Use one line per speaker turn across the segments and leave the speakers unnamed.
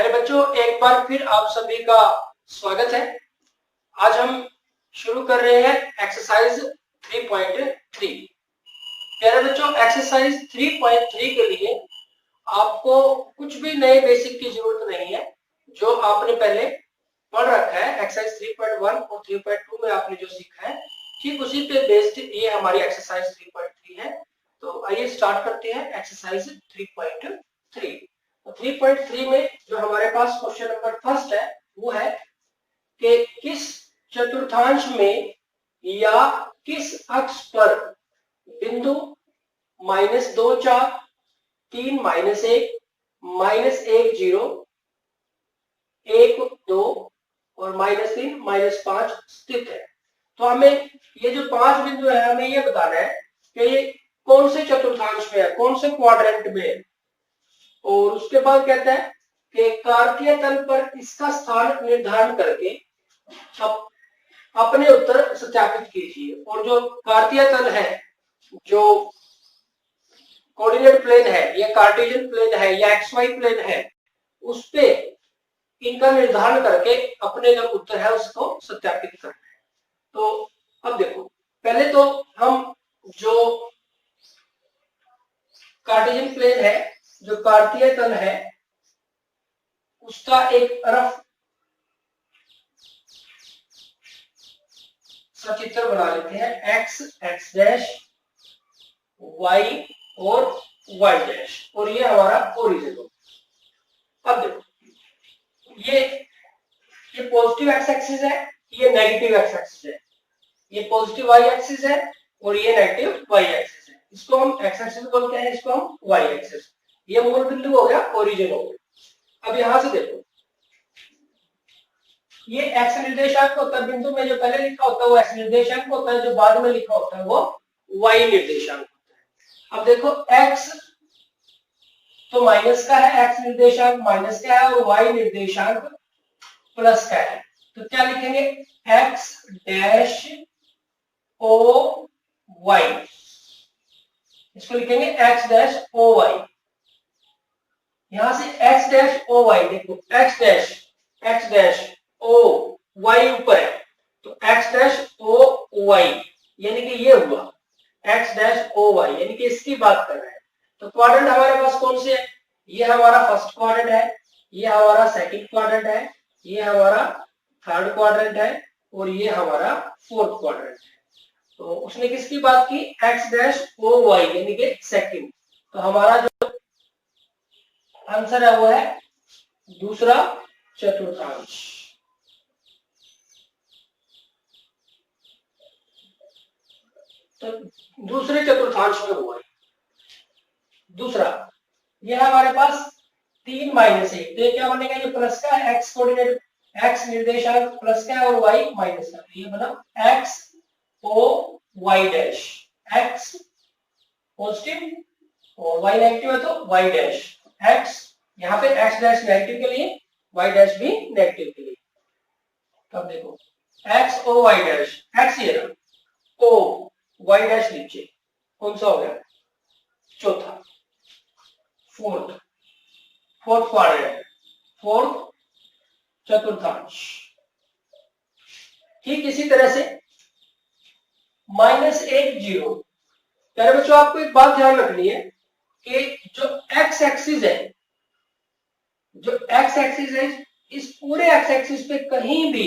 प्यारे बच्चों, एक बार फिर आप सभी का स्वागत है। आज हम शुरू कर रहे हैं एक्सरसाइज 3.3। प्यारे बच्चों, एक्सरसाइज 3.3 के लिए आपको कुछ भी नए बेसिक की जरूरत नहीं है। जो आपने पहले पढ़ रखा है एक्सरसाइज 3.1 और 3.2 में आपने जो सीखा है, ठीक उसी पे बेस्ड ये हमारी एक्सरसाइज 3.3 है। तो आइए स्टार्ट करते हैं एक्सरसाइज 3.3। 3.3 में जो हमारे पास क्वेश्चन नंबर फर्स्ट है वो है कि किस चतुर्थांश में या किस अक्ष पर बिंदु -2 4 3 -1 -1 0 1 2 और -3 -5 स्थित है। तो हमें ये जो 5 बिंदु है हमें ये बताना है कि ये कौन से चतुर्थांश में है, कौन से क्वाड्रेंट में है। और उसके बाद कहता है कि कार्तीय तल पर इसका स्थान निर्धारण करके अपने उत्तर सत्यापित कीजिए। और जो कार्तीय तल है, जो कोऑर्डिनेट प्लेन है या कार्टेशियन प्लेन है या XY प्लेन है, उस पे इनका निर्धारण करके अपने जो उत्तर है उसको सत्यापित करना है। तो अब देखो, पहले तो हम जो कार्टेशियन प्लेन है, जो कार्तीय तल है, उसका एक रफ सचित्र बना लेते हैं। x x डैश y और y डैश, और ये हमारा ओरिजिन होगा। अब देखो, ये पॉजिटिव x एक्सिस है, ये नेगेटिव x एक्सिस है। ये पॉजिटिव y एक्सिस है और ये नेगेटिव y एक्सिस है। इसको हम x एक्सिस बोलते हैं, इसको हम y एक्सिस। ये मूल बिंदु हो गया, ओरिजिन हो गया। अब यहां से देखो, ये x निर्देशांक होता है। बिंदु में जो पहले लिखा होता है वो x निर्देशांक होता है, जो बाद में लिखा होता है वो y निर्देशांक होता है। अब देखो, x तो माइनस का है, x निर्देशांक माइनस का है और y निर्देशांक प्लस का है। तो क्या लिखेंगे, x डैश ओ y, इसको लिखेंगे x डैश ओ y। यहां से x डैश ओ y, देखो x डैश ओ y ऊपर है, तो x डैश ओ y यानी कि ये हुआ x डैश ओ y, यानी कि इसकी बात कर रहे हैं। तो क्वाड्रेंट हमारे पास कौन से है, ये हमारा फर्स्ट क्वाड्रेंट है, ये हमारा सेकंड क्वाड्रेंट है, ये हमारा थर्ड क्वाड्रेंट है और ये हमारा फोर्थ क्वाड्रेंट है। तो उसने किसकी बात की, x डैश ओ y यानी कि सेकंड। तो हमारा जो आंसर है वो है दूसरा चतुर्थांश। तो दूसरे चतुर्थांश में हुआ है दूसरा। यह हमारे पास 3 -1, तो ये क्या बनेगा, ये प्लस का है, x कोऑर्डिनेट x निर्देशांक प्लस का है और y माइनस का। तो ये बना x ओ y डैश, x पॉजिटिव और y नेगेटिव है तो y डैश x, यहाँ पे x डैश नेगेटिव के लिए, y डैश भी नेगेटिव के लिए। तब देखो x ओ y डैश, x ये रहा, o y डैश नीचे, कौन सा हो गया, चौथा, फोर्थ क्वाड्रेंट, फोर्थ चतुर्थांश। ठीक इसी तरह से -1 0। प्यारे बच्चों, आपको एक बात ध्यान रखनी है कि जो x एक्सिस है, इस पूरे x एक्सिस पे कहीं भी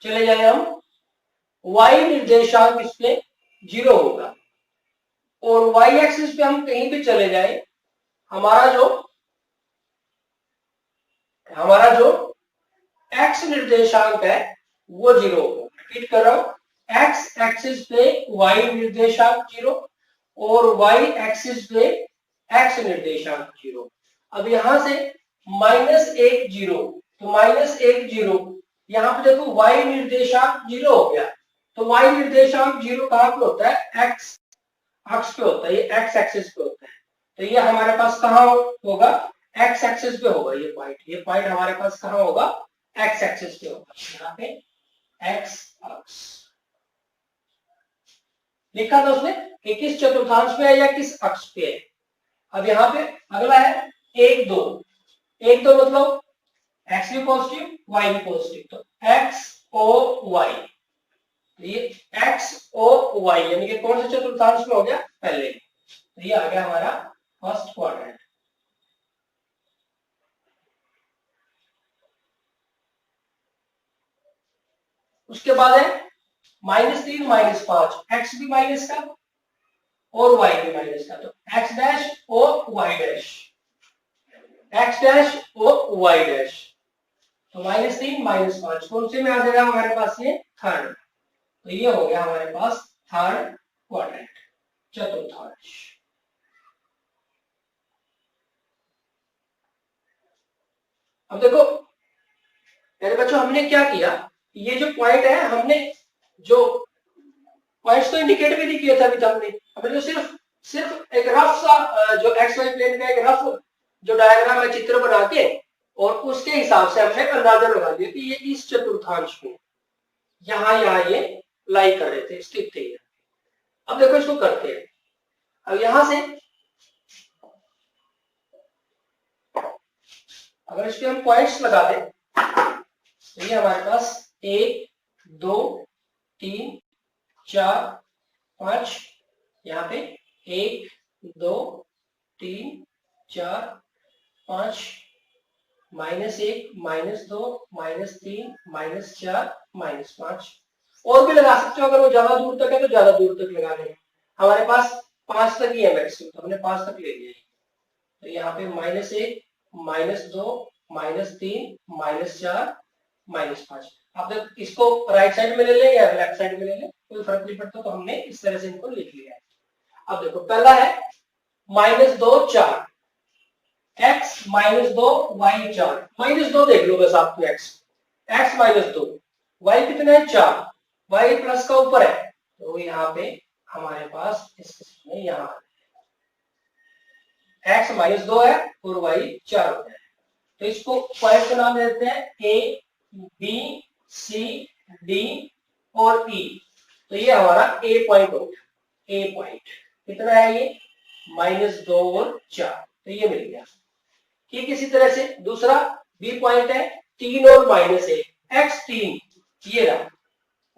चले जाए हम, y निर्देशांक इस पे 0 होगा। और y एक्सिस पे हम कहीं भी चले जाए, हमारा जो x निर्देशांक है वो 0 होगा। रिपीट कर रहा हूं, x एक्सिस पे y निर्देशांक 0 और y एक्सिस पे x निर्देशांक 0। अब यहां से -1 0, तो -1 0, यहां पे देखो y निर्देशांक 0 हो गया। तो y निर्देशांक 0 कहां पे होता है, x अक्ष पे होता है, ये x एक्सिस पे होता है। तो ये हमारे पास कहां होगा, x एक्सिस पे होगा। ये पॉइंट हमारे पास कहां होगा, x एक्सिस पे होगा। यहाँ पे x अक्ष लिखा था उसने कि किस चतुर्थांश पे है या किस अक्ष पे है। अब यहाँ पे अगला है 1 2, एक तो मतलब एक्स भी पॉजिटिव वाई भी पॉजिटिव, तो एक्स ओ वाई, ये एक्स ओ वाई यानी कि कौन से चतुर्थांश में हो गया पहले, तो ये आ गया हमारा फर्स्ट क्वाड्रेंट। उसके बाद है -3 -5, एक्स भी माइनस का और वाई भी माइनस का, तो X dash O Y dash, X dash O Y dash, तो -3 -5 कौन से में आ जाएगा हमारे पास, ये थर्ड, तो ये हो गया हमारे पास थर्ड क्वाड्रेंट, चतुर्थांश। अब देखो मेरे बच्चों हमने क्या किया, ये जो पॉइंट है हमने जो पॉइंट्स तो इंडिकेट भी नहीं किए थे अभी तक, हमने तो सिर्फ एक रफ सा जो एक्स वाई प्लेन का एक रफ जो डायग्राम है चित्र बना के और उसके हिसाब से हमने अंदाजा लगा दिया कि ये इस चतुर्थांश में यहाँ ये लाई कर रहे थे, स्थित थे। अब देखो इसको करते हैं, अब यहां से अगर इसके हम पॉइंट्स लगा दें तो ये हमारे पास 1 2 3 4 5, यहाँ पे 1 2 3 4 5, -1 -2 -3 -4 -5, और भी लगा सकते हो, अगर वो ज्यादा दूर तक है तो ज्यादा दूर तक लगा लें। हमारे पास 5 तक ही है मैक्सिमम, तो हमने 5 तक ले लिया, तो यहाँ पे -1 -2 -3 -4 -5। आप जब इसको राइट साइड में ले लें या लेफ्ट साइड में ले लें कोई फर्क नहीं पड़ता, तो हमने इस तरह से इनको लिख लिया है। अब देखो पहला है -2 4, x -2 y 4, -2 देख लो बस आपको, x -2, y कितना है 4, y प्लस का ऊपर है, तो यहाँ पे हमारे पास इसमें यहाँ x -2 है और y 4 होता है, तो इसको पॉइंट का नाम देते हैं a b c d और e, तो ये हमारा a पॉइंट हो गया। a पॉइंट कितना है ये -2 और 4, तो ये मिल गया। ठीक इसी तरह से दूसरा b पॉइंट है 3 और -1, x 3 ये रहा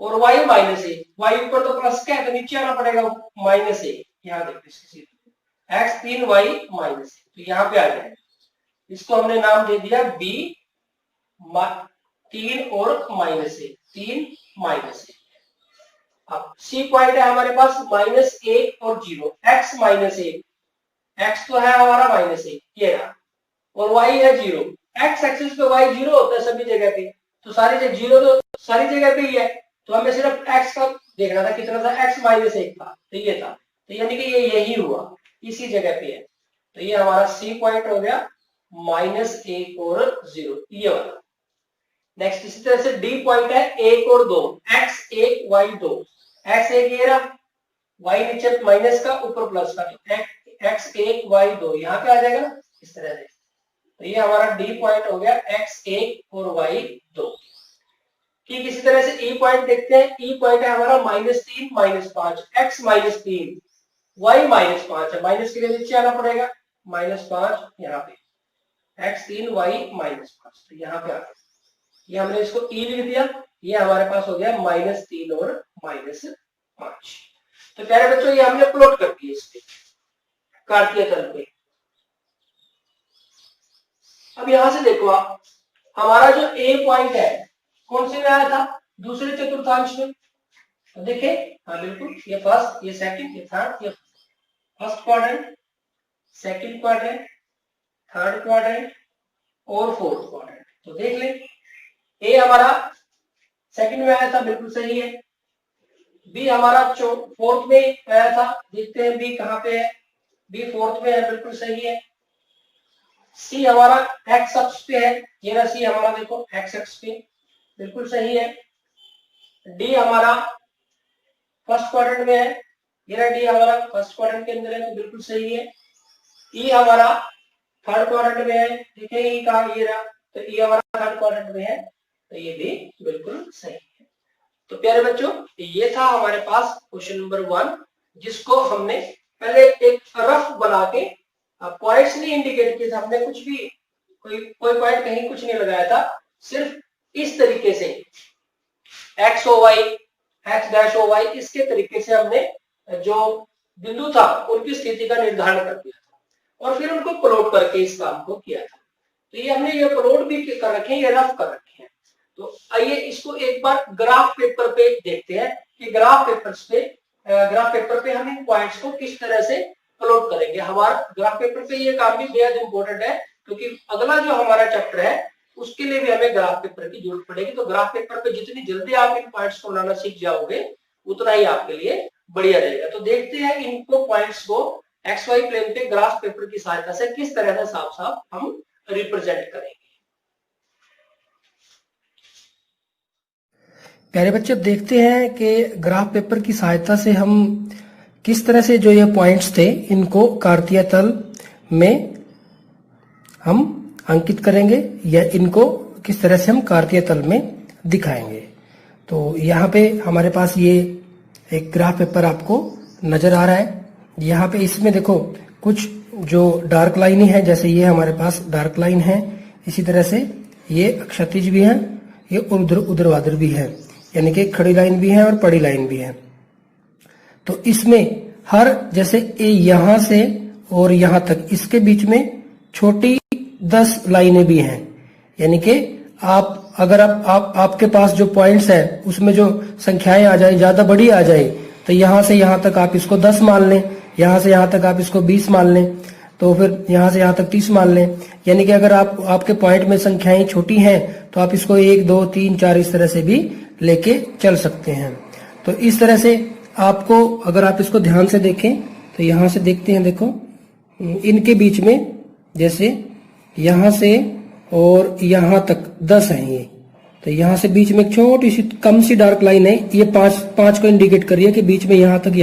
और y -1, y ऊपर तो प्लस का है तो नीचे आना पड़ेगा -1, यहाँ देखिए x 3 y -1, तो यहाँ पे आ जाएगा। इसको हमने नाम दे दिया b 3 और -1, 3 -1। अब c पॉइंट है हमारे पास -1 और 0, x -1, x तो है हमारा -1 ये रहा, और y है 0, x एक्सिस पे y 0 होता है सभी जगह पे, तो सारी जगह 0 तो सारी जगह पे ही है, तो हमें सिर्फ x का देखना था, कितना था x -1 था, तो ये था, तो यानी कि ये यही हुआ इसी जगह पे है, तो ये हमारा c पॉइंट हो गया -1 और 0 ये वाला। नेक्स्ट इसी तरह से d पॉइंट है 1 और 2, x 1 y 2, x 1 ये रहा, y नीचे माइनस का ऊपर प्लस का, तो x 1 y 2 यहाँ पे आ जाएगा ना इस तरह से, तो ये हमारा d पॉइंट हो गया x 1 और y 2। ठीक इसी तरह से e पॉइंट देखते हैं, e पॉइंट है हमारा -3 -5, x -3 y -5 है, माइनस के लिए नीचे आना पड़ेगा -5 यहाँ पे, x 3 y -5, तो यहाँ पे आ गया, ये हमने इसको e लिख दिया, ये हमारे पास हो गया -3 और -5। तो प्यारे बच्चों ये हमने प्लॉट कर दिया इस पे कार्तीय तल पे। अब यहां से देखो आप, हमारा जो a पॉइंट है कौन से में आया था, दूसरे चतुर्थांश में, तो देखें हाँ बिल्कुल, ये फर्स्ट ये सेकंड ये थर्ड, ये first quadrant, second quadrant, third quadrant और फोर्थ क्वाड्रेंट, तो देख लें ए हमारा सेकंड में आया था बिल्कुल सही है, बी हमारा फोर्थ में आया था, देखते हैं बी कहां पे है, बी फोर्थ में है बिल्कुल सही है, सी हमारा एक्स अक्ष पे है, ये रहा सी हमारा देखो एक्स अक्ष पे बिल्कुल सही है, डी हमारा फर्स्ट क्वाड्रेंट में है, ये रहा डी हमारा फर्स्ट क्वाड्रेंट के अंदर है तो बिल्कुल सही है, ई हमारा थर्ड क्वाड्रेंट में है, देखिए ई कहा ये रहा, तो ई हमारा थर्ड क्वाड्रेंट में है, तो ये भी बिल्कुल सही है। तो प्यारे बच्चों ये था हमारे पास क्वेश्चन नंबर 1, जिसको हमने पहले एक रफ बना के पॉइंट्स नहीं इंडिकेट किए थे, हमने कुछ भी कोई पॉइंट कहीं कुछ नहीं लगाया था, सिर्फ इस तरीके से X O Y, X dash O Y, इसके तरीके से हमने जो बिंदु था उनकी स्थिति का निर्धारण कर दिया था और फिर उनको प्लॉट करके इस काम को किया था। तो ये हमने ये प्लॉट भी कर रखे हैं, ये रफ कर रखे हैं। तो आइए इसको एक बार ग्राफ पेपर पे देखते हैं कि ग्राफ पेपर पे हम इन पॉइंट्स को किस तरह से प्लॉट करेंगे। हमारा ग्राफ पेपर पे ये काम भी बेहद इंपॉर्टेंट है, क्योंकि अगला जो हमारा चैप्टर है उसके लिए भी हमें ग्राफ पेपर की जरूरत पड़ेगी। तो ग्राफ पेपर पे जितनी जल्दी आप इन पॉइंट्स को बनाना सीख जाओगे उतना ही आपके लिए बढ़िया रहेगा। तो देखते हैं इनको पॉइंट्स को एक्स वाई प्लेन पे ग्राफ पेपर की सहायता से किस तरह से साफ साफ हम रिप्रेजेंट करेंगे।
प्यारे बच्चे, अब देखते हैं कि ग्राफ पेपर की सहायता से हम किस तरह से जो ये पॉइंट्स थे इनको कार्तीय तल में हम अंकित करेंगे या इनको किस तरह से हम कार्तीय तल में दिखाएंगे। तो यहाँ पे हमारे पास ये एक ग्राफ पेपर आपको नजर आ रहा है। यहाँ पे इसमें देखो कुछ जो डार्क लाइन है, जैसे ये हमारे पास डार्क लाइन है, इसी तरह से ये क्षैतिज भी है, ये ऊर्ध्वाधर भी है, यानी कि खड़ी लाइन भी है और पड़ी लाइन भी है। तो इसमें हर जैसे यहां से और यहां तक इसके बीच में छोटी 10 लाइनें भी हैं, यानी कि आप अगर आपके पास जो पॉइंट्स है उसमें जो संख्याएं आ जाए, ज्यादा बड़ी आ जाए, तो यहां से यहां तक आप इसको 10 मान लें, यहां से यहां तक आप इसको 20 मान लें, तो फिर यहां से यहां तक 30 मान लें। यानी कि अगर आपके पॉइंट में संख्याएं छोटी हैं तो आप इसको 1 2 3 4 इस तरह से भी लेके चल सकते हैं। तो इस तरह से आपको, अगर आप इसको ध्यान से देखें तो यहां से देखते हैं, देखो इनके बीच में जैसे यहां से और यहां तक 10 है ये, तो यहां से बीच में एक छोटी सी कम सी डार्क लाइन है, ये पांच को इंडिकेट कर रही है कि बीच में यहां तक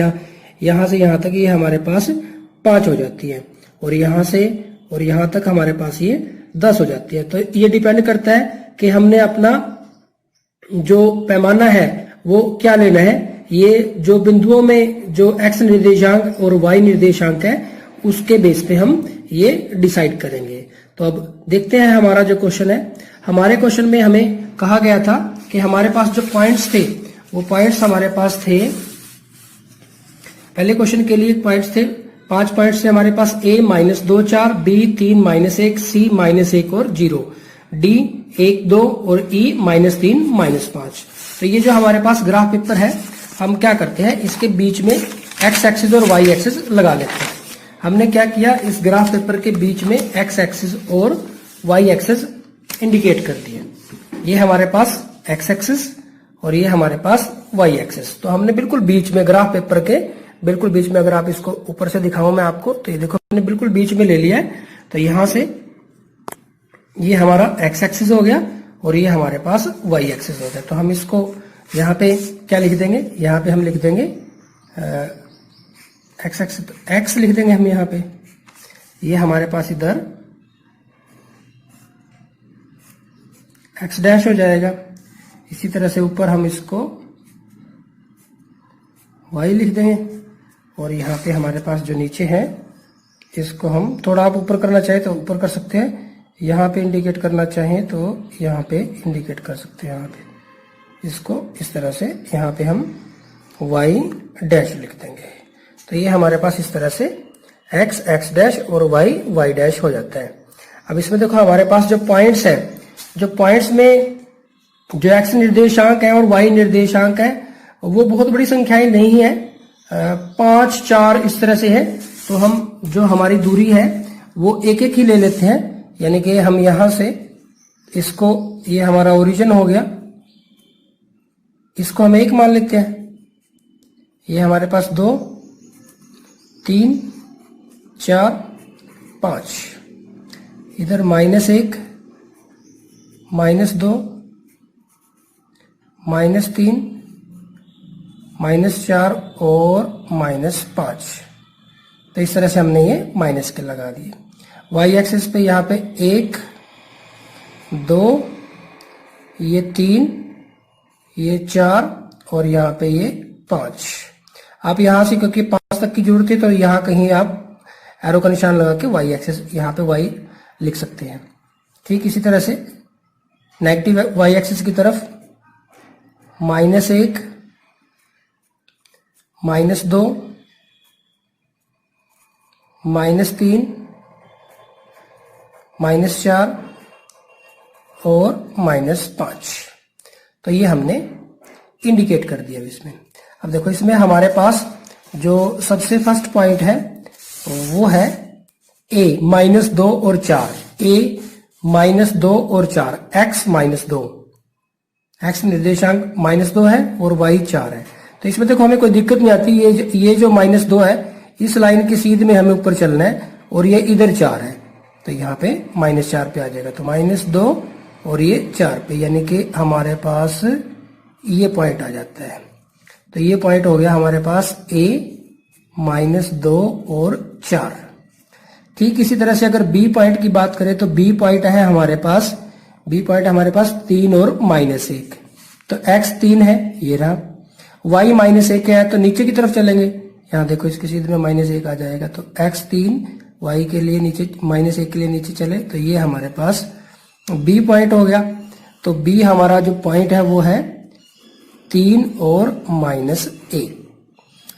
यहां से यहां तक ये हमारे पास 5 हो जाती है, और यहां से और यहां तक हमारे पास ये 10 हो जाती है। तो ये डिपेंड करता है कि हमने अपना जो पैमाना है वो क्या लेना है। ये जो बिंदुओं में जो एक्स निर्देशांक और वाई निर्देशांक है उसके बेस पे हम ये डिसाइड करेंगे। तो अब देखते हैं हमारा जो क्वेश्चन है। हमारे क्वेश्चन में हमें कहा गया था कि हमारे पास जो पॉइंट्स थे वो पॉइंट्स हमारे पास थे, पहले क्वेश्चन के लिए पॉइंट्स थे 5 पॉइंट्स थे हमारे पास, a -2 4, b 3 -1, c -1 और 0, d 1 2 और e -3 -5। तो ये जो हमारे पास ग्राफ पेपर है, हम क्या करते हैं इसके बीच में x एक्सिस और y एक्सिस लगा लेते हैं। हमने क्या किया, इस ग्राफ पेपर के बीच में x एक्सिस और y एक्सिस इंडिकेट कर दिए। ये हमारे पास x एक्सिस और ये हमारे पास y एक्सिस। तो हमने बिल्कुल बीच में ग्राफ पेपर के बिल्कुल बीच में, अगर आप इसको ऊपर से दिखाऊं मैं आपको, तो ये देखो हमने बिल्कुल बीच में ले लिया है। तो यहां से ये हमारा x एक्सिस हो गया और ये हमारे पास y एक्सिस हो गया। तो हम इसको यहाँ पे क्या लिख देंगे, यहाँ पे हम लिख देंगे x एक्सिस, x लिख देंगे हम यहाँ पे, ये हमारे पास इधर x डैश हो जाएगा। इसी तरह से ऊपर हम इसको y लिख देंगे और यहाँ पे हमारे पास जो नीचे है इसको हम थोड़ा, आप ऊपर करना चाहे तो ऊपर कर सकते हैं, यहाँ पे इंडिकेट करना चाहें तो यहाँ पे इंडिकेट कर सकते हैं। यहाँ पे इसको इस तरह से यहाँ पे हम y डैश लिख देंगे। तो ये हमारे पास इस तरह से x x डैश और y y डैश हो जाता है। अब इसमें देखो हमारे पास जो पॉइंट्स है, जो पॉइंट्स में जो x निर्देशांक है और y निर्देशांक है वो बहुत बड़ी संख्याएं नहीं है, 5 4 इस तरह से है। तो हम जो हमारी दूरी है वो एक एक ही ले लेते हैं, यानी कि हम यहां से इसको, ये हमारा ओरिजिन हो गया, इसको हम 1 मान लेते हैं। ये हमारे पास 2 3 4 5, इधर -1 -2 -3 -4 और -5। तो इस तरह से हमने ये माइनस के लगा दिए। y एक्सिस पे यहाँ पे 1 2, ये 3, ये 4 और यहाँ पे ये 5। आप यहाँ से, क्योंकि 5 तक की जरूरत है, तो यहाँ कहीं आप एरो का निशान लगा के y एक्सिस यहाँ पे y लिख सकते हैं। ठीक इसी तरह से नेगेटिव वाई एक्सिस की तरफ -1, -2, -3, -4 और -5। तो ये हमने इंडिकेट कर दिया इसमें। अब देखो इसमें हमारे पास जो सबसे फर्स्ट पॉइंट है वो है a -2 और 4, a -2 और 4, x -2, x निर्देशांक -2 है और y 4 है। तो इसमें देखो हमें कोई दिक्कत नहीं आती, ये जो -2 है इस लाइन की सीध में हमें ऊपर चलना है और ये इधर 4 है तो यहाँ पे -4 पे आ जाएगा। तो -2 और ये 4 पे, यानी कि हमारे पास ये पॉइंट आ जाता है। तो ये पॉइंट हो गया हमारे पास a -2 और 4। ठीक इसी तरह से अगर बी पॉइंट की बात करें तो बी पॉइंट है हमारे पास, बी पॉइंट हमारे पास 3 और -1। तो x 3 है, ये रहा। y -1 है तो नीचे की तरफ चलेंगे, यहाँ देखो इसके सीधे में -1 आ जाएगा। तो x 3 y के लिए नीचे -1 के लिए नीचे चले तो ये हमारे पास b पॉइंट हो गया। तो b हमारा जो पॉइंट है वो है 3 और -1।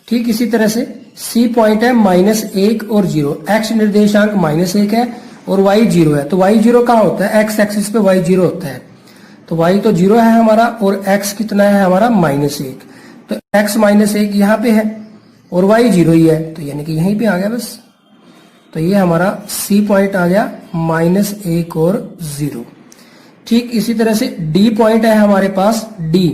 ठीक इसी तरह से c पॉइंट है -1 और 0, x निर्देशांक -1 है और y 0 है। तो y 0 कहाँ होता है, x एक्सिस पे y 0 होता है। तो y तो 0 है हमारा और x कितना है हमारा -1। तो x -1 यहाँ पे है और y 0 ही है, तो यानी कि यहीं पे आ गया बस। तो ये हमारा c पॉइंट आ गया -1 और 0। ठीक इसी तरह से d पॉइंट है हमारे पास, d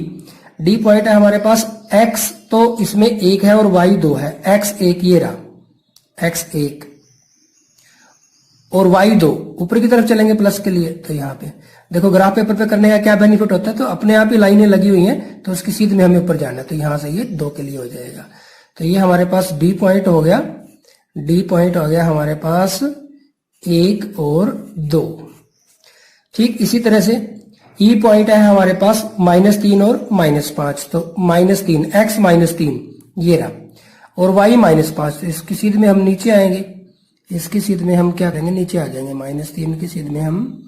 पॉइंट है हमारे पास, x तो इसमें 1 है और y 2 है, x 1 ये रहा, x 1 और y 2 ऊपर की तरफ चलेंगे प्लस के लिए। तो यहाँ पे देखो ग्राफ पेपर पे करने का क्या बेनिफिट होता है, तो अपने आप ही लाइनें लगी हुई हैं तो उसकी सीध में हमें ऊपर जाना है, तो यहाँ से ये 2 के लिए हो जाएगा। तो ये हमारे पास d पॉइंट हो गया, d पॉइंट हो गया हमारे पास 1 और 2। ठीक इसी तरह से E पॉइंट है हमारे पास -3 और -5। तो -3 x -3 ये रहा और y -5। इसकी सीध में हम नीचे आएंगे, इसकी सीध में हम क्या करेंगे, नीचे आ जाएंगे। -3 की सीध में हम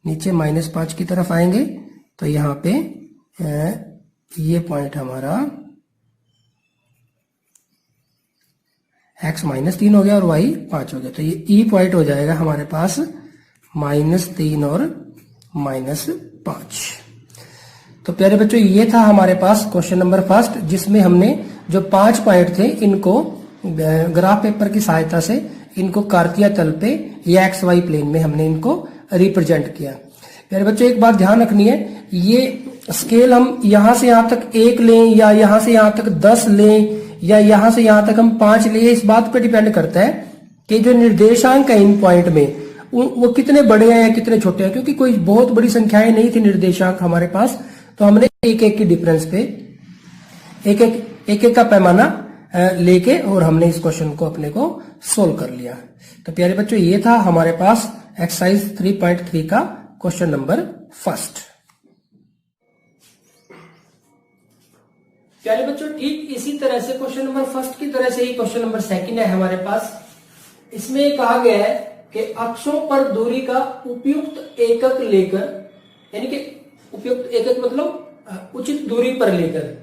नीचे -5 की तरफ आएंगे। तो यहाँ पे ये पॉइंट हमारा x -3 हो गया और y 5 हो गया। तो ये E पॉइंट हो जाएगा हमारे पास -3 और -5। तो प्यारे बच्चों ये था हमारे पास क्वेश्चन नंबर फर्स्ट, जिसमें हमने जो 5 पॉइंट थे इनको ग्राफ पेपर की सहायता से इनको कार्तीय तल पे या XY प्लेन में हमने इनको रिप्रेजेंट किया। प्यारे बच्चों एक बात ध्यान रखनी है, ये स्केल हम यहां से यहां तक 1 लें या यहां से यहां तक 10 लें या यहां से यहां तक हम 5 लें, इस बात पर डिपेंड करता है कि जो निर्देशांक है इन पॉइंट में वो कितने बड़े हैं या कितने छोटे हैं। क्योंकि कोई बहुत बड़ी संख्याएं नहीं थी निर्देशांक हमारे पास, तो हमने एक एक की डिफरेंस पे एक एक का पैमाना लेके और हमने इस क्वेश्चन को अपने को सोल्व कर लिया। तो प्यारे बच्चों ये था हमारे पास एक्सरसाइज 3.3 का क्वेश्चन नंबर फर्स्ट। प्यारे बच्चों ठीक इसी तरह से क्वेश्चन नंबर फर्स्ट की तरह से ही क्वेश्चन नंबर सेकंड है हमारे पास। इसमें कहा गया है कि अक्षों पर दूरी का उपयुक्त एकक लेकर, यानी कि उपयुक्त एकक मतलब उचित दूरी पर लेकर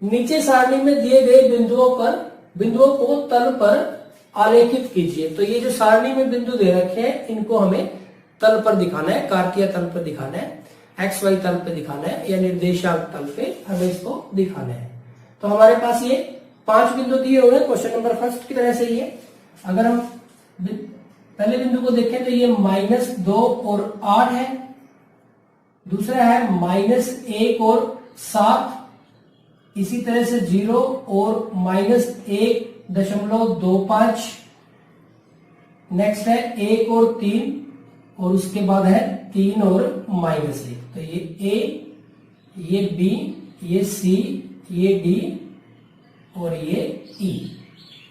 नीचे सारणी में दिए गए बिंदुओं को तल पर आलेखित कीजिए। तो ये जो सारणी में बिंदु दे रखे हैं इनको हमें तल पर दिखाना है, कार्तीय तल पर दिखाना है, XY तल पे दिखाना है या निर्देशांक तल पे हमें इसको दिखाना है। तो हमारे पास ये 5 बिंदु दिए हुए हैं क्वेश्चन नंबर फर्स्ट की तरह से ही है। अगर हम पहले बिंदु को देखें तो ये -2 और 8 है, दूसरा है -1 और 7, इसी तरह से 0 और -1.25, नेक्स्ट है 1 और 3 और उसके बाद है 3 और -1। तो ये A, ये B, ये C, ये D और ये E।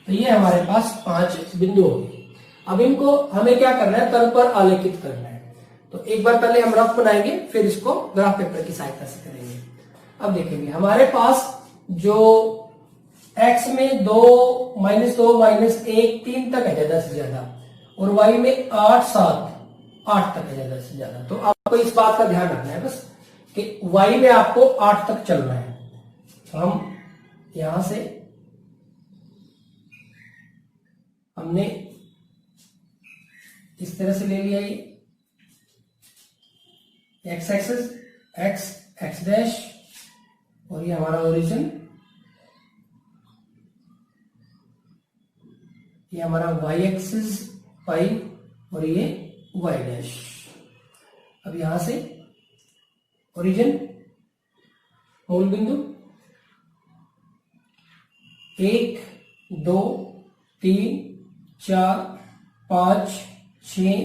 तो ये हमारे पास 5 बिंदु हो गए। अब इनको हमें क्या करना है, तल पर आलेखित करना है। तो एक बार पहले हम रफ बनाएंगे फिर इसको ग्राफ पेपर की सहायता से करेंगे। अब देखेंगे हमारे पास जो x में 2, -2, -1, 3 तक है ज्यादा से ज्यादा और y में 8, 7, 8 तक है ज्यादा से ज्यादा। तो आपको इस बात का ध्यान रखना है बस कि y में आपको 8 तक चलना है। तो हम यहां से हमने इस तरह से ले लिया ये x एक्सिस x डैश और ये हमारा ओरिजिन, ये हमारा y एक्सिस पाई और ये y डैश। अब यहां से ओरिजिन मूल बिंदु 1 2 3 4 5 6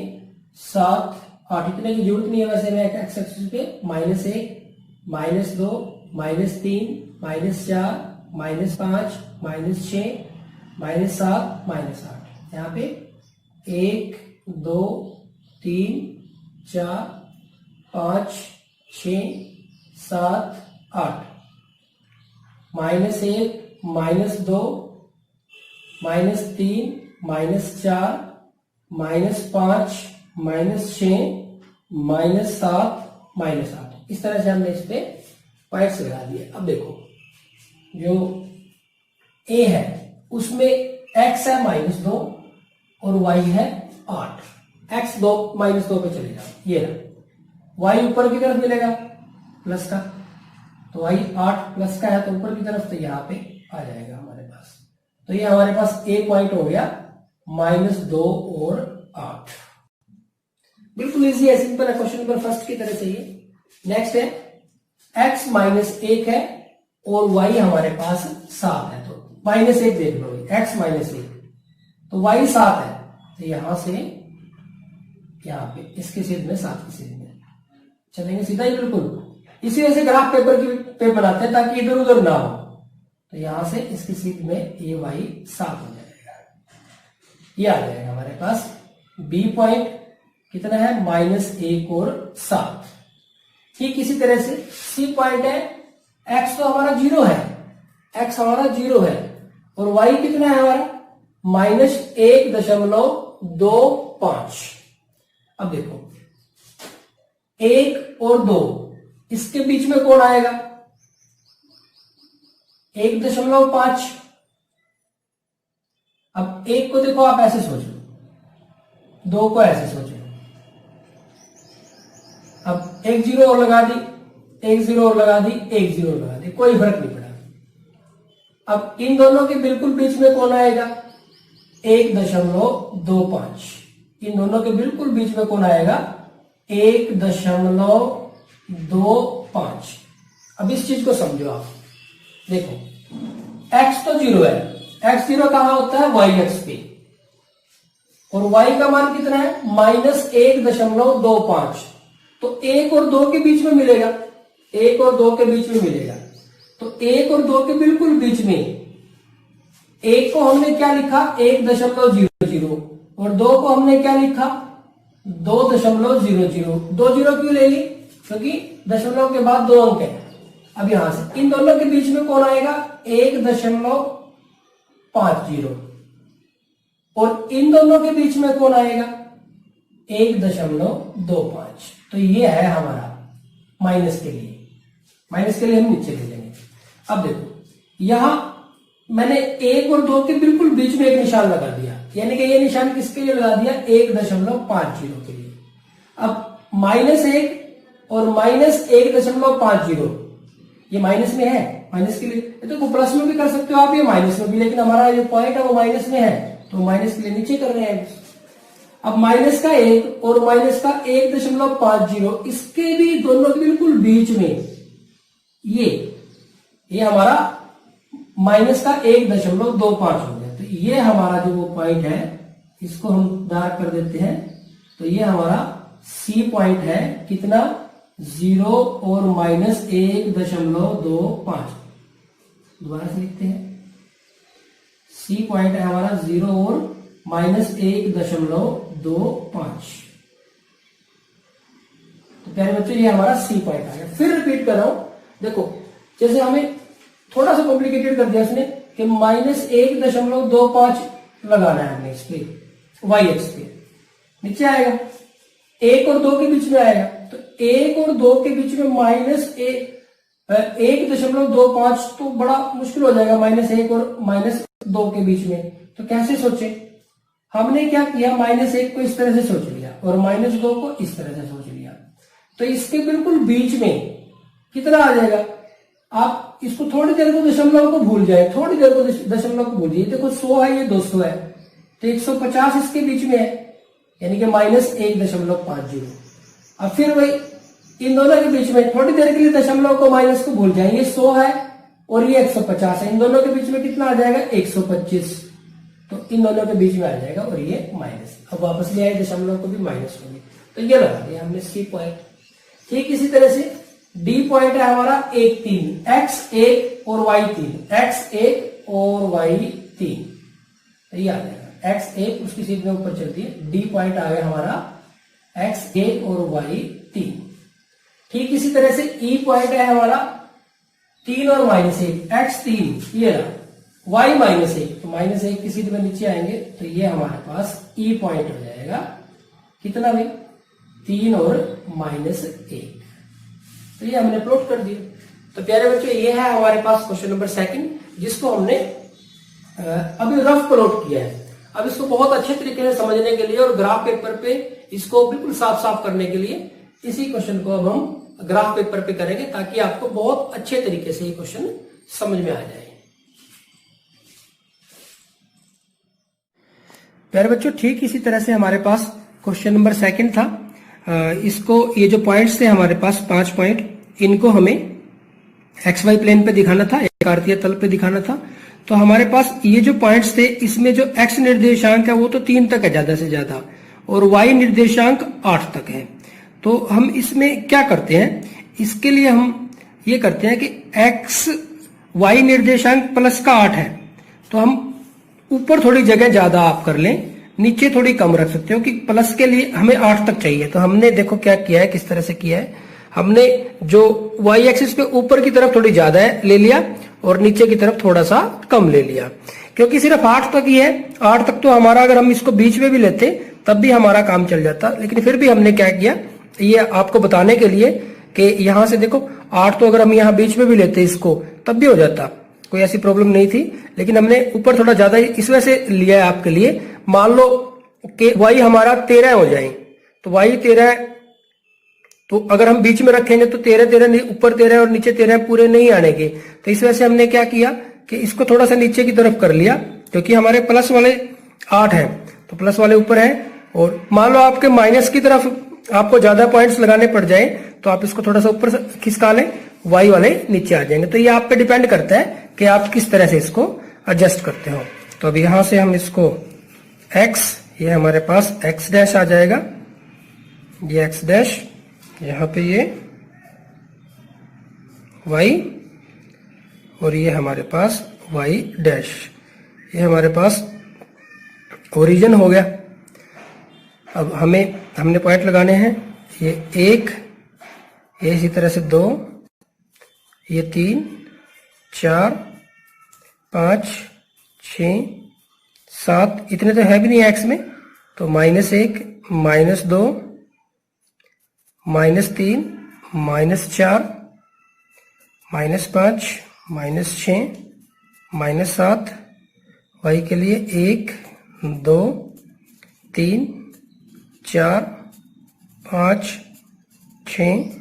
7 8 इतने की जरूरत नहीं है वैसे मैं एक्स एक्सिस पे -1 -2 -3 -4 -5 -6 -7 -8 यहाँ पे 1 2 3 4 5 6 7 8 -1 -2 -3 -4 -5 -6 -7 -8 इस तरह से हमने इस पे पॉइंट्स लगा दिए। अब देखो जो ए है उसमें x है -2 और y है 8। x 2 -2 पे चले जाओ, ये रहा। y ऊपर की तरफ मिलेगा प्लस का, तो y 8 प्लस का है तो ऊपर की तरफ, तो यहाँ पे आ जाएगा हमारे पास। तो ये हमारे पास ए पॉइंट हो गया -2 और 8। बिल्कुल इजी है, सिंपल है, क्वेश्चन नंबर फर्स्ट की तरह से ये। नेक्स्ट है x -1 है और y हमारे पास 7 है, तो -1 देख लो, x -1 तो y 7 है, तो यहां से यहाँ पे इसके सीध में 7 की सीध में चलेंगे सीधा ही बिल्कुल। इसी वजह से ग्राफ पेपर पे बनाते हैं ताकि इधर उधर ना हो। तो यहां से इसकी सीध में ये y 7 हो जाएगा, ये आ जाएगा हमारे पास। b पॉइंट कितना है -1 और 7। ठीक इसी तरह से c पॉइंट है, x तो हमारा 0 है, x हमारा 0 है और y कितना है हमारा -1.25। अब देखो 1 और 2 इसके बीच में कौन आएगा 1.5। अब 1 को देखो आप ऐसे सोचो, 2 को ऐसे सोचो, अब 1 0 और लगा दी, 1 0 और लगा दी, 1 0 और लगा दी, कोई फर्क नहीं पड़ा। अब इन दोनों के बिल्कुल बीच में कौन आएगा 1.25। इन दोनों के बिल्कुल बीच में कौन आएगा 1.25। अब इस चीज को समझो आप, देखो x तो 0 है, x 0 कहां होता है y एक्स पे, और y का मान कितना है -1.25। तो 1 और 2 के बीच में मिलेगा, 1 और 2 के बीच में मिलेगा। तो 1 और 2 के बिल्कुल बीच में 1 को हमने क्या लिखा 1.00 और 2 को हमने क्या लिखा 2.00। 2 0 क्यों ले ली, क्योंकि दशमलव के बाद 2 अंक है। अब यहां से इन दोनों के बीच में कौन आएगा 1.50 और इन दोनों के बीच में कौन आएगा 1.25। तो ये है हमारा माइनस के लिए, माइनस के लिए हम नीचे ले लेंगे। अब देखो यहां मैंने 1 और 2 के बिल्कुल बीच में एक निशान लगा दिया, यानी कि ये निशान किसके लिए लगा दिया 1.50 के लिए। अब -1 और -1.50 ये माइनस में है, माइनस के लिए तो प्लस में भी कर सकते हो आप, ये माइनस में भी, लेकिन हमारा जो पॉइंट है वो माइनस में है तो माइनस के लिए नीचे कर रहे हैं। अब माइनस का 1 और माइनस का 1.50 इसके भी दोनों के बिल्कुल बीच में ये हमारा माइनस का 1.25 हो गया। तो ये हमारा जो वो पॉइंट है इसको हम डार्क कर देते हैं। तो ये हमारा सी पॉइंट है, कितना 0 और -1.25। दोबारा से लिखते हैं, सी पॉइंट है हमारा 0 और -1.25। तो प्यारे बच्चों ये हमारा सी पॉइंट आ गया। फिर रिपीट कर रहा हूं, देखो जैसे हमें थोड़ा सा कॉम्प्लिकेटेड कर दिया इसने कि -1.25 लगाना है हमने इस पे y एक्स पे, नीचे आएगा 1 और 2 के बीच में आएगा, तो 1 और 2 के बीच में -1.25 तो बड़ा मुश्किल हो जाएगा, -1 और -2 के बीच में। तो कैसे सोचे, हमने क्या किया, -1 को इस तरह से सोच लिया और -2 को इस तरह से सोच लिया। तो इसके बिल्कुल बीच में कितना आ जाएगा, आप इसको थोड़ी देर को दशमलव को भूल जाए, थोड़ी देर को दशमलव को भूल जाइए। देखो 100 है, ये 200 है, तो 150 इसके बीच में है, यानी कि -1.50। अब फिर वही इन दोनों के बीच में थोड़ी देर के लिए दशमलव को माइनस को भूल जाएंगे, 100 है और ये 150 है, इन दोनों के बीच में कितना आ जाएगा 125, तो इन दोनों के बीच में आ जाएगा और ये माइनस। अब वापस ले आए दशमलव को भी माइनस होगी, तो ये लगा दिया हमने सी पॉइंट। ठीक इसी तरह से डी पॉइंट है हमारा 1 3, x1 और y3, x1 और y3, ये आ जाएगा x1 उसकी सीध में ऊपर चलती है, डी पॉइंट आ गया हमारा x1 और y3। ठीक इसी तरह से ई पॉइंट है हमारा 3 और -1, x3 ये रहा, y -1, तो -1 की सीध में नीचे आएंगे, तो ये हमारे पास ई पॉइंट हो जाएगा, कितना भाई 3 और -1, तो ये हमने प्लॉट कर दिया। तो प्यारे बच्चों ये है हमारे पास क्वेश्चन नंबर 2 जिसको हमने अभी रफ प्लॉट किया है। अब इसको बहुत अच्छे तरीके से समझने के लिए और ग्राफ पेपर पे इसको बिल्कुल साफ साफ करने के लिए इसी क्वेश्चन को अब हम ग्राफ पेपर पे करेंगे, ताकि आपको बहुत अच्छे तरीके से ये क्वेश्चन समझ में आ जाए। प्यारे बच्चों ठीक इसी तरह से हमारे पास क्वेश्चन नंबर 2 था। इसको ये जो पॉइंट्स थे हमारे पास 5 पॉइंट, इनको हमें XY प्लेन पे दिखाना था, एक आयतीय तल पे दिखाना था। तो हमारे पास ये जो पॉइंट्स थे इसमें जो X निर्देशांक है वो तो 3 तक है ज्यादा से ज्यादा, और Y निर्देशांक 8 तक है। तो हम इसमें क्या करते हैं, इसके लिए हम ये करते हैं कि XY निर्देशांक प्लस का 8 है, तो हम ऊपर थोड़ी जगह ज्यादा आप कर लें, नीचे थोड़ी कम रख सकते हो, कि प्लस के लिए हमें 8 तक चाहिए। तो हमने देखो क्या किया है, किस तरह से किया है, हमने जो y एक्सिस पे ऊपर की तरफ थोड़ी ज्यादा है ले लिया और नीचे की तरफ थोड़ा सा कम ले लिया, क्योंकि सिर्फ 8 तक ही है। 8 तक तो हमारा, अगर हम इसको बीच में भी लेते तब भी हमारा काम चल जाता, लेकिन फिर भी हमने क्या किया, ये आपको बताने के लिए कि यहां से देखो 8 तो अगर हम यहाँ बीच में भी लेते इसको तब भी हो जाता, कोई ऐसी प्रॉब्लम नहीं थी, लेकिन हमने ऊपर थोड़ा ज्यादा इस वजह से लिया है आपके लिए। मान लो कि y हमारा 13 हो जाए, तो y 13 है, तो अगर हम बीच में रखेंगे तो 13 ऊपर 13 और नीचे 13 पूरे नहीं आने के, तो इस वजह से हमने क्या किया कि इसको थोड़ा सा नीचे की तरफ कर लिया, क्योंकि हमारे प्लस वाले 8 है तो प्लस वाले ऊपर है, और मान लो आपके माइनस की तरफ आपको ज्यादा पॉइंट्स लगाने पड़ जाए तो आप इसको थोड़ा सा ऊपर खिसका लें, y वाले नीचे आ जाएंगे। तो ये आप पे डिपेंड करता है कि आप किस तरह से इसको एडजस्ट करते हो। तो अब यहां से हम इसको x, ये हमारे पास x डैश आ जाएगा, ये x डैश, यहाँ पे ये y, और ये हमारे पास y डैश, ये हमारे पास ओरिजिन हो गया। अब हमने पॉइंट लगाने हैं, ये 1, ये इसी तरह से 2, ये 3, 4, 5, 6, 7, इतने तो है भी नहीं x में, तो -1, -2, -3, -4, -5, -6, -7, y के लिए 1, 2, 3, 4, 5, 6,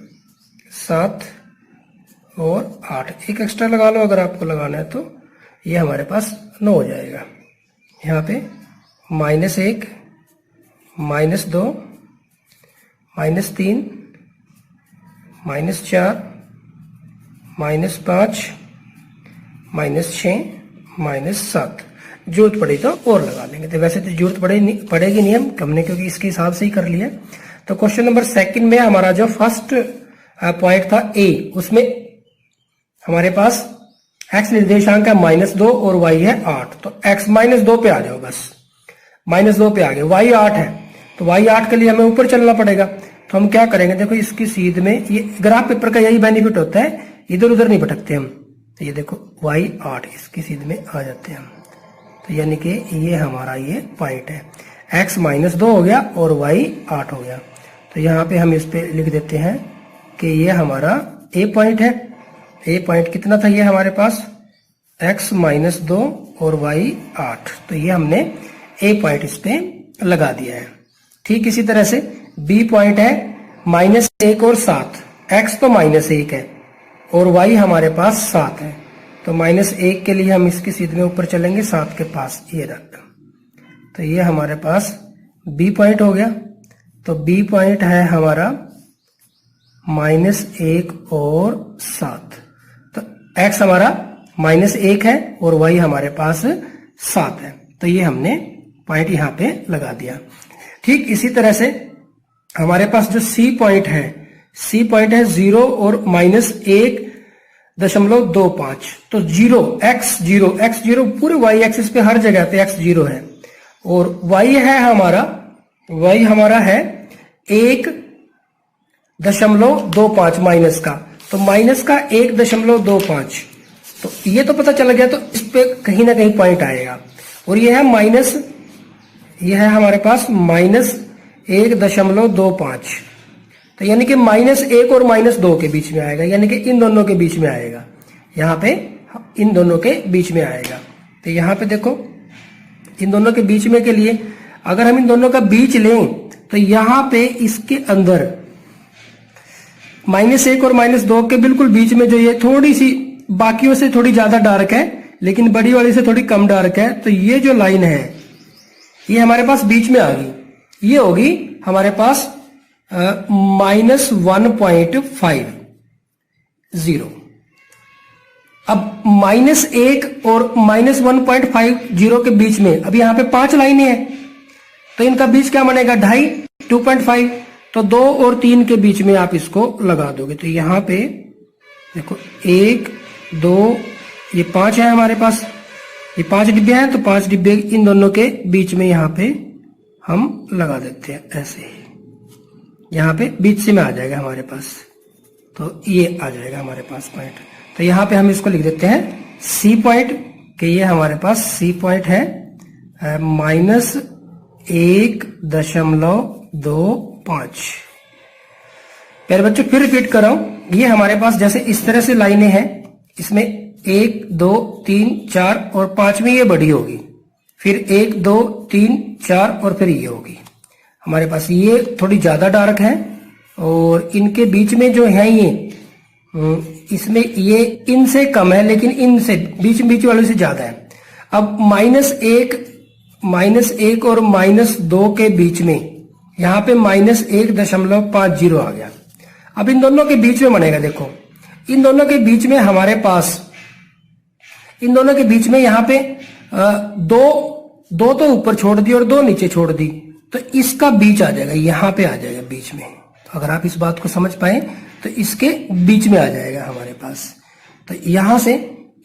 7 और 8, एक एक्स्ट्रा लगा लो अगर आपको लगाना है, तो ये हमारे पास 9 हो जाएगा। यहाँ पे -1, -2, -3, -4, -5, -6, -7, जरूरत पड़ी तो और लगा लेंगे, तो वैसे तो जरूरत पड़ेगी नहीं हमने, क्योंकि इसके हिसाब से ही कर लिया। तो क्वेश्चन नंबर 2 में हमारा जो फर्स्ट पॉइंट था a, उसमें हमारे पास x निर्देशांक है -2 और y है 8, तो x -2 पे आ जाओ, बस -2 पे आ गए। y 8 है, तो y 8 के लिए हमें ऊपर चलना पड़ेगा, तो हम क्या करेंगे, देखो इसकी सीध में, ये ग्राफ पेपर का यही बेनिफिट होता है, इधर उधर नहीं भटकते हम। तो ये देखो y 8 इसकी सीध में आ जाते हैं हम, तो यानी कि ये हमारा ये पॉइंट है, x -2 हो गया और y 8 हो गया। तो यहाँ पे हम इस पे लिख देते हैं कि ये हमारा ए पॉइंट है। ए पॉइंट कितना था ये हमारे पास, x माइनस 2 और y 8। तो ये हमने ए पॉइंट इस पे लगा दिया है। ठीक इसी तरह से बी पॉइंट है -1 और 7। x तो -1 है और y हमारे पास 7 है, तो -1 के लिए हम इसके सीधे में ऊपर चलेंगे 7 के पास, ये रख। तो ये हमारे पास बी पॉइंट हो गया। तो बी पॉइंट है हमारा -1 और 7। तो x हमारा -1 है और y हमारे पास 7 है। तो ये हमने पॉइंट यहाँ पे लगा दिया। ठीक इसी तरह से हमारे पास जो सी पॉइंट है, सी पॉइंट है 0 और -1.25। तो 0 x0 पूरे y एक्सिस पे हर जगह पे x0 है और y है हमारा है 1.25 माइनस का। तो माइनस का 1.25, तो ये तो पता चल गया। तो इस पे कहीं ना कहीं पॉइंट आएगा और ये है ये है हमारे पास -1.25। तो यानी कि -1 और -2 के बीच में आएगा, यानी कि इन दोनों के बीच में आएगा। यहाँ पे इन दोनों के बीच में आएगा। तो यहाँ पे देखो इन दोनों के बीच में के लिए अगर हम इन दोनों का बीच लें तो यहाँ पे इसके अंदर -1 और -2 के बिल्कुल बीच में जो ये थोड़ी सी बाकियों से थोड़ी ज्यादा डार्क है लेकिन बड़ी वाली से थोड़ी कम डार्क है, तो ये जो लाइन है ये हमारे पास बीच में आ गई। ये होगी हमारे पास -1.50। अब -1 और -1.50 के बीच में अब यहाँ पे 5 लाइनें हैं, तो इनका बीच क्या बनेगा 2.5 2.5। तो 2 और 3 के बीच में आप इसको लगा दोगे। तो यहाँ पे देखो 1 2 ये 5 है हमारे पास, ये 5 डिब्बे हैं, तो 5 डिब्बे इन दोनों के बीच में यहाँ पे हम लगा देते हैं ऐसे ही। यहाँ पे बीच से में आ जाएगा हमारे पास, तो ये आ जाएगा हमारे पास पॉइंट। तो यहाँ पे हम इसको लिख देते हैं सी पॉइंट, कि ये हमारे पास सी पॉइंट है -1.25। प्यारे बच्चों फिर रिपीट कर रहा हूं, ये हमारे पास जैसे इस तरह से लाइनें हैं, इसमें 1 2 3 4 और 5वीं ये बड़ी होगी, फिर 1 2 3 4 और फिर ये होगी हमारे पास। ये थोड़ी ज्यादा डार्क है और इनके बीच में जो है ये इसमें ये इनसे कम है लेकिन इनसे बीच वाले से ज्यादा है। अब -1 और -2 के बीच में यहाँ पे -1.50 आ गया। अब इन दोनों के बीच में बनेगा, देखो इन दोनों के बीच में हमारे पास इन दोनों के बीच में यहाँ पे दो तो ऊपर छोड़ दी और 2 नीचे छोड़ दी, तो इसका बीच आ जाएगा, यहाँ पे आ जाएगा बीच में। तो अगर आप इस बात को समझ पाए तो इसके बीच में आ जाएगा हमारे पास। तो यहां से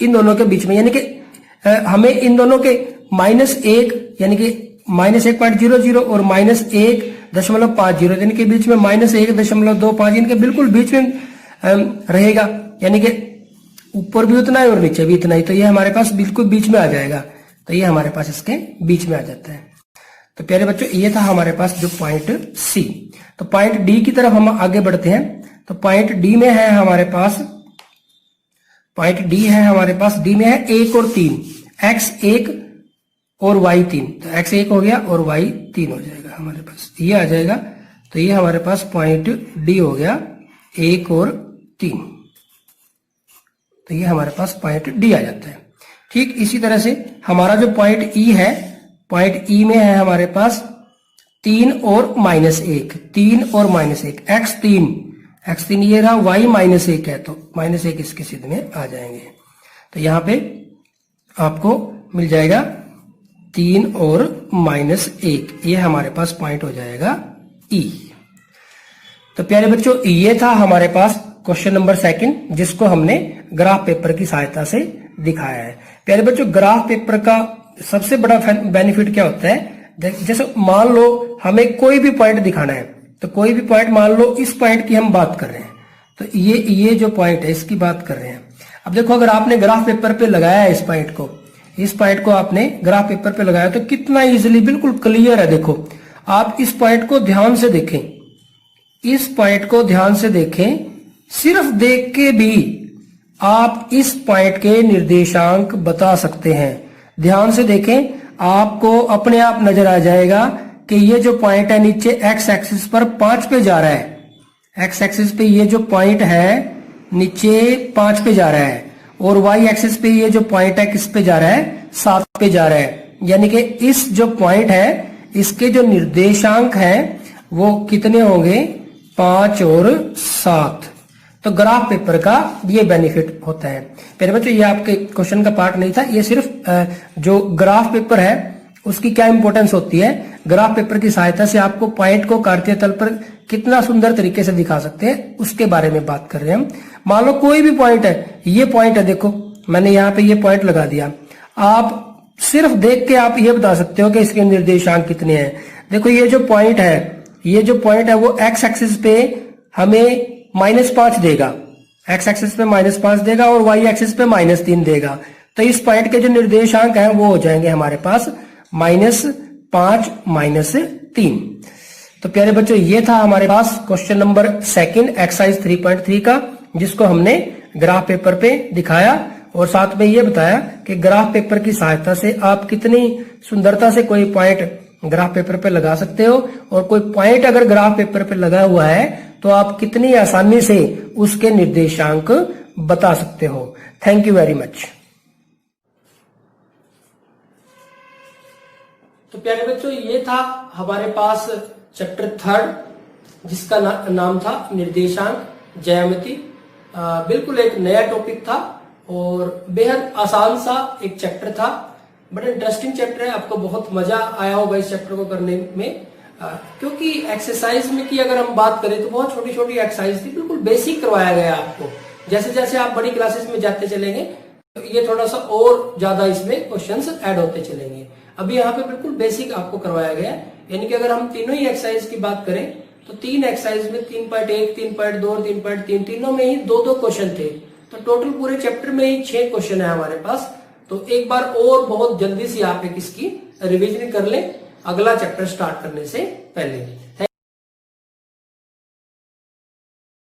इन दोनों के बीच में यानी कि हमें इन दोनों के -1 यानी कि -1.00 और -1.50 इनके बीच में -1.25 इनके बिल्कुल बीच में रहेगा, यानी कि ऊपर भी उतना है और नीचे भी इतना ही। तो ये हमारे पास बिल्कुल बीच में आ जाएगा। तो ये हमारे पास इसके बीच में आ जाता है। तो प्यारे बच्चों ये था हमारे पास जो पॉइंट सी। तो पॉइंट डी की तरफ हम आगे बढ़ते हैं। तो पॉइंट डी में है हमारे पास डी में है 1 और 3, x1 और y3। तो x1 हो गया और y3 हो जाएगा हमारे पास, ये आ जाएगा। तो ये हमारे पास पॉइंट डी हो गया 1 और 3। तो ये हमारे पास पॉइंट डी आ जाता है। ठीक इसी तरह से हमारा जो पॉइंट ई है, पॉइंट ई में है हमारे पास 3 और -1, 3 और -1, x3 ये रहा, y -1 है तो -1 इसके सिद्ध में आ जाएंगे। तो यहाँ पे आपको मिल जाएगा 3 और -1, ये हमारे पास पॉइंट हो जाएगा ई। तो प्यारे बच्चों ये था हमारे पास क्वेश्चन नंबर 2 जिसको हमने ग्राफ पेपर की सहायता से दिखाया है। प्यारे बच्चों ग्राफ पेपर का सबसे बड़ा बेनिफिट क्या होता है, जैसे मान लो हमें कोई भी पॉइंट दिखाना है, तो कोई भी पॉइंट मान लो इस पॉइंट की हम बात कर रहे हैं, तो ये जो पॉइंट है इसकी बात कर रहे हैं। अब देखो अगर आपने ग्राफ पेपर पे लगाया है इस पॉइंट को आपने ग्राफ पेपर पे लगाया तो कितना इजीली बिल्कुल क्लियर है। देखो आप इस पॉइंट को ध्यान से देखें, इस पॉइंट को ध्यान से देखें, सिर्फ देख के भी आप इस पॉइंट के निर्देशांक बता सकते हैं। ध्यान से देखें, आपको अपने आप नजर आ जाएगा कि ये जो पॉइंट है नीचे एक्स एक्सिस पर 5 पे जा रहा है। एक्स एक्सिस पे ये जो पॉइंट है नीचे 5 पे जा रहा है, और वाई एक्सिस पे ये जो पॉइंट है किस पे जा रहा है, 7 पे जा रहा है। यानी कि इस जो पॉइंट है इसके जो निर्देशांक हैं वो कितने होंगे, 5 और 7। तो ग्राफ पेपर का ये बेनिफिट होता है। मेरे बच्चों, ये आपके क्वेश्चन का पार्ट नहीं था, ये सिर्फ जो ग्राफ पेपर है उसकी क्या इंपॉर्टेंस होती है, ग्राफ पेपर की सहायता से आपको पॉइंट को कार्तीय तल पर कितना सुंदर तरीके से दिखा सकते हैं उसके बारे में बात कर रहे हैं हम। मान लो कोई भी पॉइंट है, ये पॉइंट है, देखो मैंने यहाँ पे ये पॉइंट लगा दिया, आप सिर्फ देख के आप ये बता सकते हो कि इसके निर्देशांक कितने हैं। देखो ये जो पॉइंट है, ये जो पॉइंट है वो एक्स एक्सिस पे हमें -5 देगा, एक्स एक्सिस पे -5 देगा और वाई एक्सिस पे -3 देगा। तो इस पॉइंट के जो निर्देशांक हैं वो हो जाएंगे हमारे पास -5 -3। तो प्यारे बच्चों, ये था हमारे पास क्वेश्चन नंबर 2 एक्सरसाइज 3.3 का, जिसको हमने ग्राफ पेपर पे दिखाया और साथ में ये बताया कि ग्राफ पेपर की सहायता से आप कितनी सुंदरता से कोई पॉइंट ग्राफ पेपर पे लगा सकते हो, और कोई पॉइंट अगर ग्राफ पेपर पे लगा हुआ है तो आप कितनी आसानी से उसके निर्देशांक बता सकते हो। Thank you very much. तो प्यारे बच्चों, ये था हमारे पास चैप्टर 3 जिसका नाम था निर्देशांक ज्यामिति। बिल्कुल एक नया टॉपिक था और बेहद आसान सा एक चैप्टर था, बड़ा इंटरेस्टिंग चैप्टर है। आपको बहुत मजा आया होगा इस चैप्टर को करने में, क्योंकि एक्सरसाइज में की अगर हम बात करें तो बहुत छोटी छोटी एक्सरसाइज थी, बिल्कुल बेसिक करवाया गया आपको। जैसे जैसे आप बड़ी क्लासेस में जाते चलेंगे तो ये थोड़ा सा और ज्यादा इसमें क्वेश्चंस ऐड होते चलेंगे। अभी यहाँ पे बिल्कुल बेसिक आपको करवाया गया, यानी कि अगर हम तीनों ही एक्सरसाइज की बात करें तो 3 एक्सरसाइज में 3.1, 3.2 और 3.3 तीनों में ही 2-2 क्वेश्चन थे। तो टोटल पूरे चैप्टर में ही 6 क्वेश्चन है हमारे पास। तो एक बार और बहुत जल्दी से आप एक इसकी रिवीजन कर लें अगला चैप्टर स्टार्ट करने से पहले।